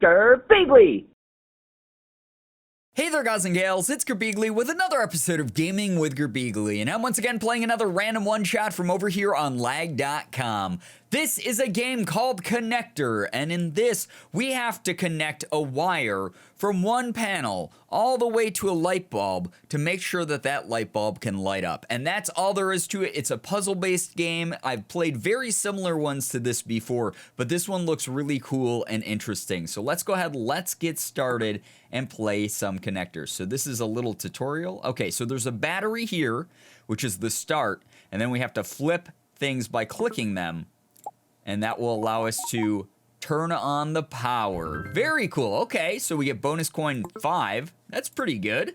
Gerbeegly! Hey there guys and gals, it's Gerbeegly with another episode of Gaming with Gerbeegly, and I'm once again playing another random one-shot from over here on lag.com. This is a game called Connector, and in this, we have to connect a wire from one panel all the way to a light bulb to make sure that that light bulb can light up. And that's all there is to it. It's a puzzle-based game. I've played very similar ones to this before, but this one looks really cool and interesting. So let's go ahead, let's get started and play some connectors. So this is a little tutorial. Okay, so there's a battery here, which is the start, and then we have to flip things by clicking them. And that will allow us to turn on the power. Very cool. Okay, so we get bonus coin 5. That's pretty good.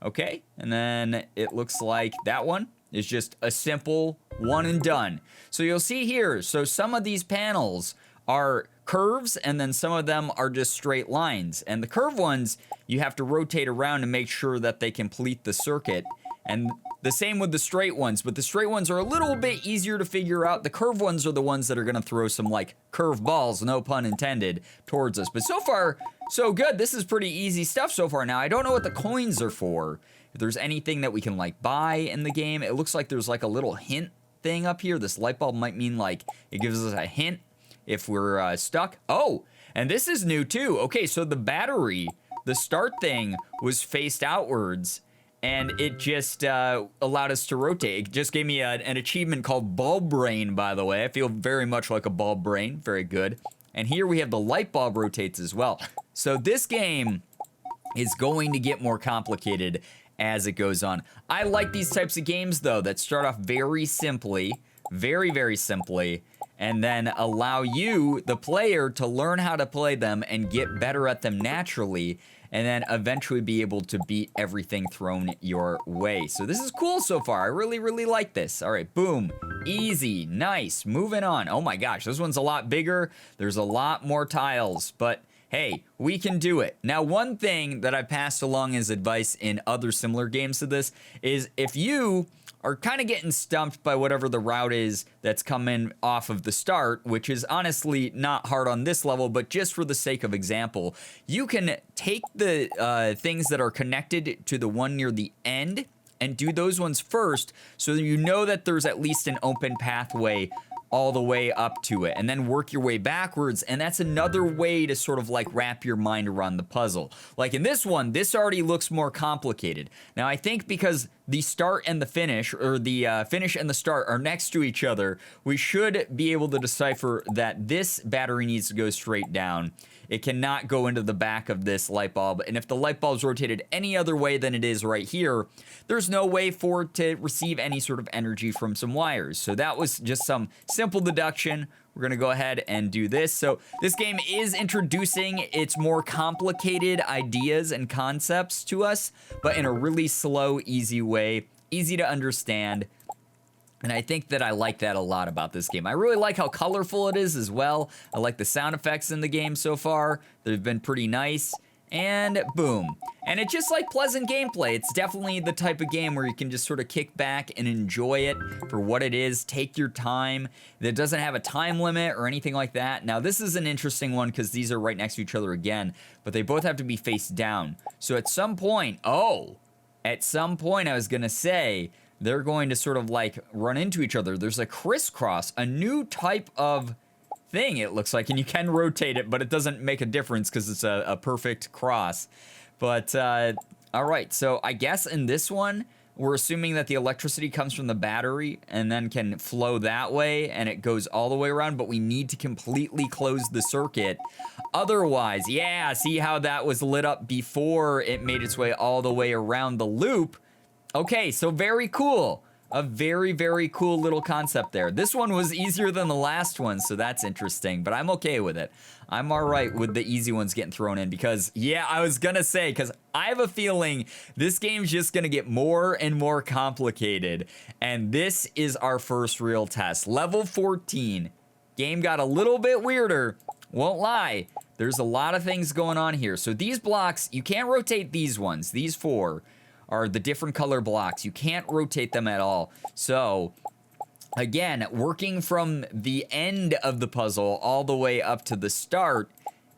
Okay, and then it looks like that one is just a simple one and done. So you'll see here, so some of these panels are curves and then some of them are just straight lines. And the curved ones, you have to rotate around to make sure that they complete the circuit. And the same with the straight ones, but the straight ones are a little bit easier to figure out. The curved ones are the ones that are gonna throw some like curved balls, no pun intended, towards us. But so far, so good. This is pretty easy stuff so far. Now, I don't know what the coins are for. If there's anything that we can like buy in the game, it looks like there's like a little hint thing up here. This light bulb might mean like it gives us a hint if we're stuck. Oh, and this is new too. Okay, so the battery, the start thing was faced outwards, and it just allowed us to rotate. It just gave me an achievement called Bulb Brain, by the way. I feel very much like a bulb brain. Very good. And here we have the light bulb rotates as well. So this game is going to get more complicated as it goes on. I like these types of games, though, that start off very simply, very simply, and then allow you, the player, to learn how to play them and get better at them naturally, and then eventually be able to beat everything thrown your way. So this is cool so far. I really like this. All right, boom. Easy, nice, moving on. Oh my gosh, this one's a lot bigger. There's a lot more tiles, but hey, we can do it. Now, one thing that I passed along as advice in other similar games to this is if you are kind of getting stumped by whatever the route is that's coming off of the start, which is honestly not hard on this level, but just for the sake of example, you can take the things that are connected to the one near the end and do those ones first so that you know that there's at least an open pathway all the way up to it, and then work your way backwards, and that's another way to sort of like wrap your mind around the puzzle. Like in this one, this already looks more complicated. Now I think because the start and the finish, or the finish and the start are next to each other, we should be able to decipher that this battery needs to go straight down. It cannot go into the back of this light bulb, and if the light bulb's rotated any other way than it is right here, there's no way for it to receive any sort of energy from some wires. So that was just some simple deduction. We're gonna go ahead and do this. So this game is introducing its more complicated ideas and concepts to us, but in a really slow, easy way, easy to understand. And I think that I like that a lot about this game. I really like how colorful it is as well. I like the sound effects in the game so far. They've been pretty nice. And boom. And it's just like pleasant gameplay. It's definitely the type of game where you can just sort of kick back and enjoy it for what it is. Take your time. It doesn't have a time limit or anything like that. Now this is an interesting one because these are right next to each other again, but they both have to be face down. So at some point, at some point I was gonna say, they're going to sort of like run into each other. There's a crisscross, a new type of thing it looks like, and you can rotate it, but it doesn't make a difference because it's a perfect cross. But all right, so I guess in this one, we're assuming that the electricity comes from the battery and then can flow that way, and it goes all the way around, but we need to completely close the circuit. Otherwise, yeah, see how that was lit up before it made its way all the way around the loop? Okay, so very cool. A very cool little concept there. This one was easier than the last one, so that's interesting, but I'm okay with it. I'm all right with the easy ones getting thrown in because, yeah, I was gonna say, because I have a feeling this game's just gonna get more and more complicated, and this is our first real test. Level 14. Game got a little bit weirder, won't lie. There's a lot of things going on here. So these blocks, you can't rotate these ones, these 4. Are the different color blocks. You can't rotate them at all. So, again, working from the end of the puzzle all the way up to the start,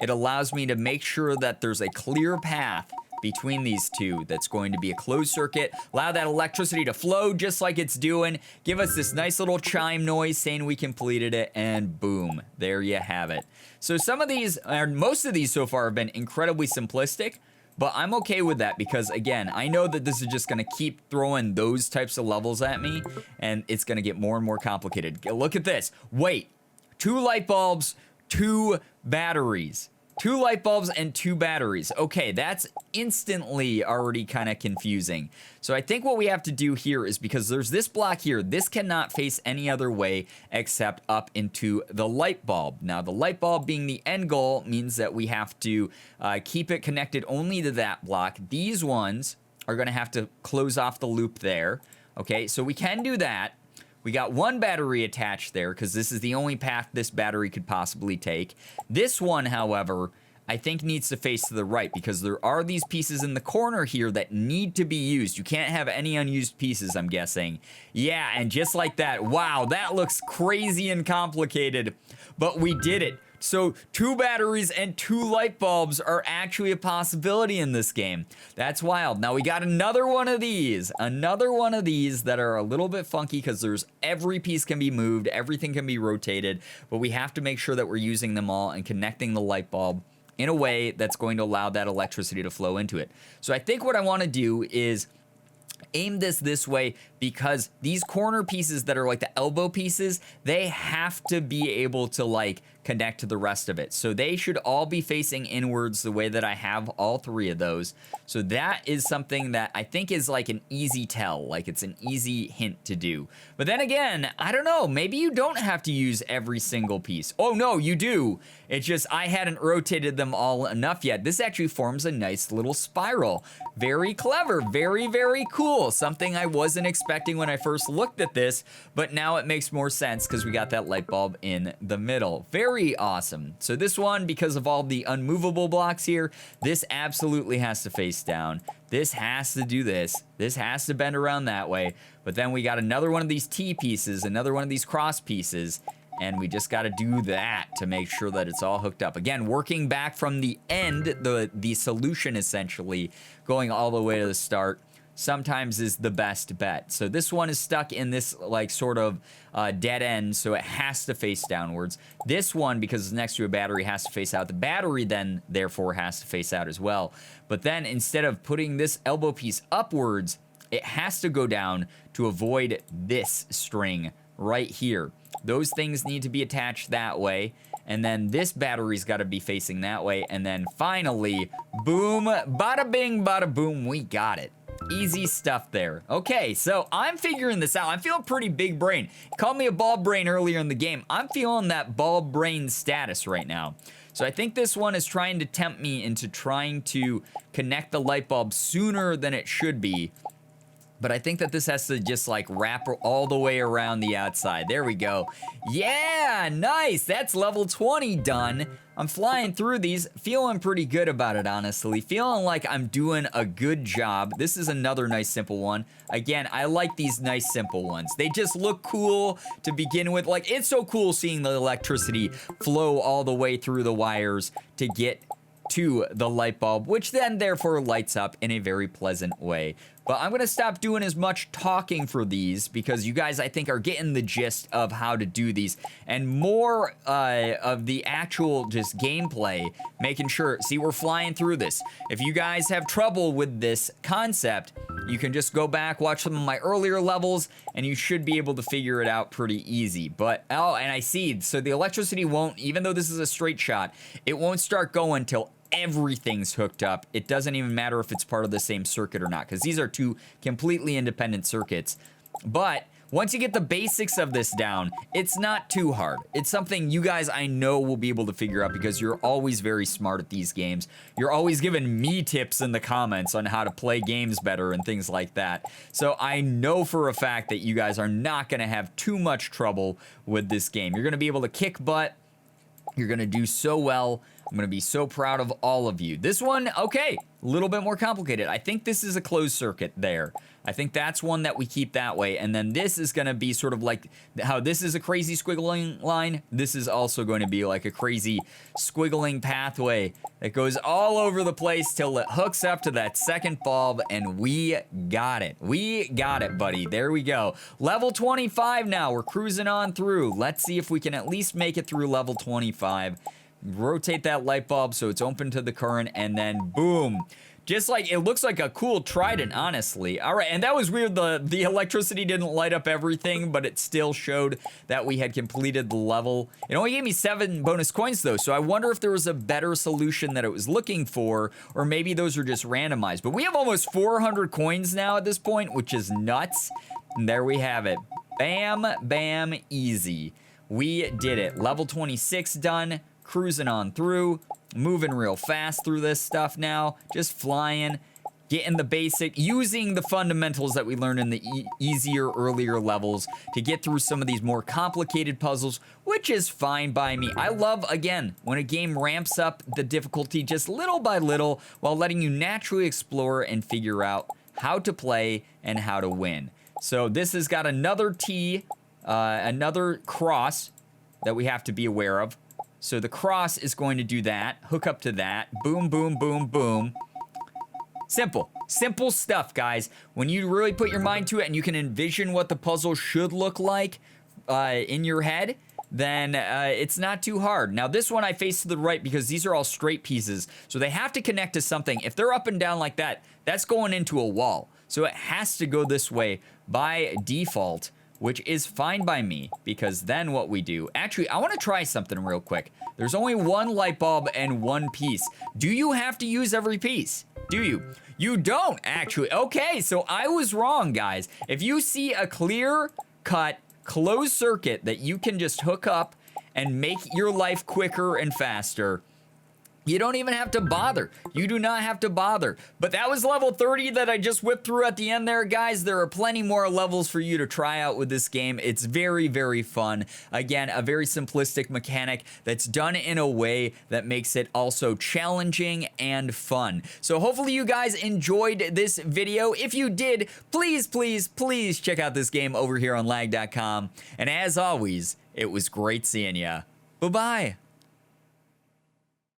it allows me to make sure that there's a clear path between these two that's going to be a closed circuit, allow that electricity to flow just like it's doing, give us this nice little chime noise saying we completed it, and boom, there you have it. So some of these, or most of these so far have been incredibly simplistic, but I'm okay with that because, again, I know that this is just going to keep throwing those types of levels at me, and it's going to get more and more complicated. Look at this. Wait, 2 light bulbs, 2 batteries. 2 light bulbs and 2 batteries. Okay, that's instantly already kind of confusing. So I think what we have to do here is, because there's this block here, this cannot face any other way except up into the light bulb. Now, the light bulb being the end goal means that we have to keep it connected only to that block. These ones are going to have to close off the loop there. Okay, so we can do that. We got 1 battery attached there because this is the only path this battery could possibly take. This one, however, I think needs to face to the right because there are these pieces in the corner here that need to be used. You can't have any unused pieces, I'm guessing. Yeah, and just like that, wow, that looks crazy and complicated, but we did it. So 2 batteries and 2 light bulbs are actually a possibility in this game. That's wild. Now we got another one of these that are a little bit funky because there's every piece can be moved, everything can be rotated, but we have to make sure that we're using them all and connecting the light bulb in a way that's going to allow that electricity to flow into it. So I think what I want to do is aim this way because these corner pieces that are like the elbow pieces, they have to be able to like connect to the rest of it. So they should all be facing inwards the way that I have all 3 of those. So that is something that I think is like an easy tell, like it's an easy hint to do. But then again, I don't know, maybe you don't have to use every single piece. Oh no, you do. It's just I hadn't rotated them all enough yet. This actually forms a nice little spiral. Very clever, very, very cool. Something I wasn't expecting when I first looked at this, but now it makes more sense because we got that light bulb in the middle. Very awesome. So this one, because of all the unmovable blocks here, this absolutely has to face down. This has to do this. This has to bend around that way. But then we got another one of these T pieces, another one of these cross pieces, and we just got to do that to make sure that it's all hooked up. Again, working back from the end, the solution essentially, going all the way to the start, sometimes is the best bet. So this one is stuck in this like sort of dead end, so it has to face downwards. This one, because it's next to a battery, has to face out. The battery then therefore has to face out as well. But then instead of putting this elbow piece upwards, it has to go down to avoid this string right here. Those things need to be attached that way. And then this battery's got to be facing that way. And then finally, boom, bada bing, bada boom, we got it. Easy stuff there. Okay, so I'm figuring this out. I'm feeling pretty big brain. Called me a ball brain earlier in the game. I'm feeling that ball brain status right now. So I think this one is trying to tempt me into trying to connect the light bulb sooner than it should be. But I think that this has to just like wrap all the way around the outside. There we go. Yeah, nice. That's level 20 done. I'm flying through these, feeling pretty good about it, honestly. Feeling like I'm doing a good job. This is another nice simple one. Again, I like these nice simple ones. They just look cool to begin with. Like, it's so cool seeing the electricity flow all the way through the wires to get to the light bulb, which then therefore lights up in a very pleasant way. But I'm going to stop doing as much talking for these because you guys, I think, are getting the gist of how to do these and more of the actual just gameplay, making sure, see, we're flying through this. If you guys have trouble with this concept, you can just go back, watch some of my earlier levels, and you should be able to figure it out pretty easy. But, oh, and I see, so the electricity won't, even though this is a straight shot, it won't start going till everything's hooked up. It doesn't even matter if it's part of the same circuit or not, because these are 2 completely independent circuits. But once you get the basics of this down, it's not too hard. It's something you guys, I know, will be able to figure out because you're always very smart at these games. You're always giving me tips in the comments on how to play games better and things like that. So I know for a fact that you guys are not going to have too much trouble with this game. You're going to be able to kick butt. You're going to do so well. I'm going to be so proud of all of you. This one, okay, A little bit more complicated. I think this is a closed circuit there. I think that's one that we keep that way. And then this is going to be sort of like how this is a crazy squiggling line. This is also going to be like a crazy squiggling pathway that goes all over the place till it hooks up to that second bulb. And we got it. We got it, buddy. There we go. Level 25 now. We're cruising on through. Let's see if we can at least make it through level 25. Rotate that light bulb so it's open to the current, and then boom. Just like, it looks like a cool trident, honestly. All right, and that was weird. The electricity didn't light up everything, but it still showed that we had completed the level. It only gave me 7 bonus coins, though, so I wonder if there was a better solution that it was looking for, or maybe those are just randomized. But we have almost 400 coins now at this point, which is nuts. And there we have it. Bam, bam, easy. We did it. Level 26 done. Cruising on through, moving real fast through this stuff now, just flying, getting the basic, using the fundamentals that we learned in the easier, earlier levels to get through some of these more complicated puzzles, which is fine by me. I love, again, when a game ramps up the difficulty just little by little while letting you naturally explore and figure out how to play and how to win. So this has got another T, another cross that we have to be aware of. So the cross is going to do that, hook up to that, boom, boom, boom, boom. Simple. Simple stuff, guys. When you really put your mind to it and you can envision what the puzzle should look like in your head, then it's not too hard. Now, this one I face to the right because these are all straight pieces, so they have to connect to something. If they're up and down like that, that's going into a wall. So it has to go this way by default, which is fine by me, because then what we do... Actually, I want to try something real quick. There's only one light bulb and one piece. Do you have to use every piece? Do you? You don't, actually. Okay, so I was wrong, guys. If you see a clear-cut, closed circuit that you can just hook up and make your life quicker and faster, you don't even have to bother. You do not have to bother. But that was level 30 that I just whipped through at the end there, guys. There are plenty more levels for you to try out with this game. It's very, very fun. Again, a very simplistic mechanic that's done in a way that makes it also challenging and fun. So hopefully you guys enjoyed this video. If you did, please, please, please check out this game over here on lag.com. And as always, it was great seeing ya. Bye-bye.